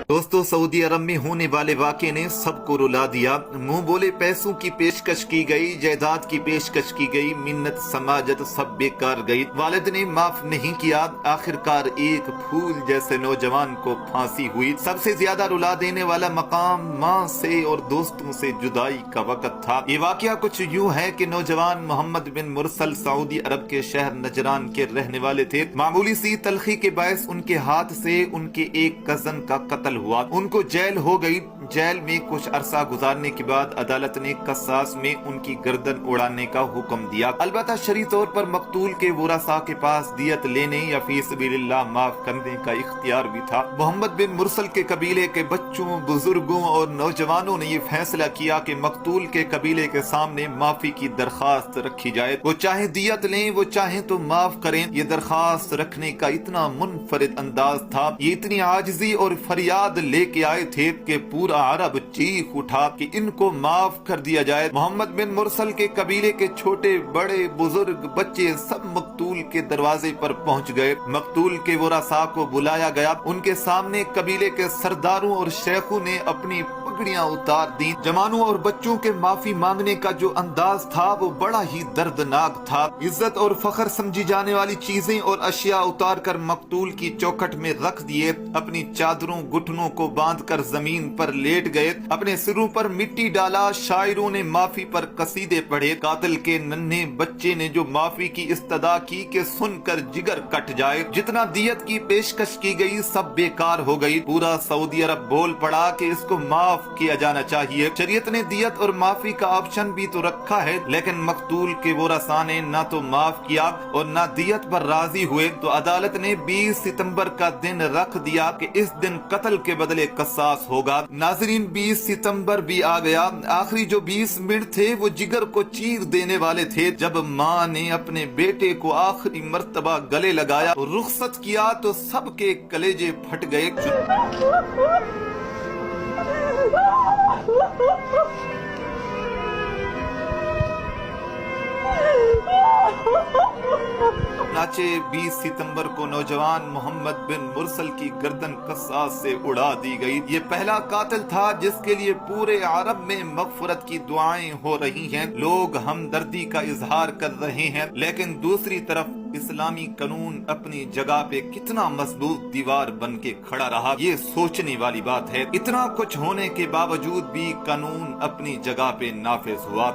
दोस्तों, सऊदी अरब में होने वाले वाक़े ने सबको रुला दिया। मुंह बोले पैसों की पेशकश की गई, जायदाद की पेशकश की गई, मिन्नत समाजत सब बेकार गई। वालिद ने माफ नहीं किया। आखिरकार एक फूल जैसे नौजवान को फांसी हुई। सबसे ज्यादा रुला देने वाला मकाम माँ से और दोस्तों से जुदाई का वक्त था। ये वाकया कुछ यूं है कि नौजवान मोहम्मद बिन मुरसल सऊदी अरब के शहर नजरान के रहने वाले थे। मामूली सी तलखी के बायस उनके हाथ से उनके एक कजन का कत्ल हुआ। उनको जेल हो गई। जेल में कुछ अरसा गुजारने के बाद अदालत ने कसास में उनकी गर्दन उड़ाने का हुक्म दिया। अलबत्ता शरई तौर पर मकतूल के वरासा के पास दियत लेने या फी सबीलिल्लाह माफ करने का इख्तियार भी था। मोहम्मद बिन मुरसल के कबीले के बच्चों, बुजुर्गों और नौजवानों ने ये फैसला किया कि मकतूल के कबीले के सामने माफी की दरखास्त रखी जाए। वो चाहे दियत लें, वो चाहे तो माफ करें। ये दरखास्त रखने का इतना मुनफरिद अंदाज था, ये इतनी आजिजी और फरियाद लेके आए थे कि पूरा अरब चीख उठा कि इनको माफ कर दिया जाए। मोहम्मद बिन मुरसल के कबीले के छोटे बड़े बुजुर्ग बच्चे सब मकतूल के दरवाजे पर पहुंच गए। मकतूल के वरासा को बुलाया गया। उनके सामने कबीले के सरदारों और शेखों ने अपनी पगड़ियां उतार दी। जवानों और बच्चों के माफी मांगने का जो अंदाज था वो बड़ा ही दर्दनाक था। इज्जत और फख्र समझी जाने वाली चीजें और अशिया उतार कर मकतूल की चौखट में रख दिए। अपनी चादरों घुटनों को बांधकर जमीन पर लेट गए। अपने सिरों पर मिट्टी डाला। शायरों ने माफी पर कसीदे पढ़े। कातिल के नन्हे बच्चे ने जो माफी की इस्तदा की कि सुनकर जिगर कट जाए। जितना दियत की पेशकश की गई सब बेकार हो गई। पूरा सऊदी अरब बोल पड़ा कि इसको माफ किया जाना चाहिए। शरीयत ने दियत और माफी का ऑप्शन भी तो रखा है, लेकिन मकतूल के वरासा ने ना तो माफ किया और ना दियत पर राजी हुए। तो अदालत ने 20 सितंबर का दिन रख दिया कि इस दिन कत्ल के बदले कसास होगा। नाजरीन, 20 सितंबर भी आ गया। आखिरी जो 20 मिनट थे वो जिगर को चीर देने वाले थे। जब माँ ने अपने बेटे को आखिरी मर्तबा गले लगाया, रुखसत किया तो सबके कलेजे फट गए। नाचे 20 सितंबर को नौजवान मोहम्मद बिन मुरसल की गर्दन कसास से उड़ा दी गई। ये पहला कातिल था जिसके लिए पूरे अरब में मगफरत की दुआएं हो रही हैं। लोग हमदर्दी का इजहार कर रहे हैं, लेकिन दूसरी तरफ इस्लामी कानून अपनी जगह पे कितना मजबूत दीवार बन के खड़ा रहा, ये सोचने वाली बात है। इतना कुछ होने के बावजूद भी कानून अपनी जगह पे नाफिज हुआ।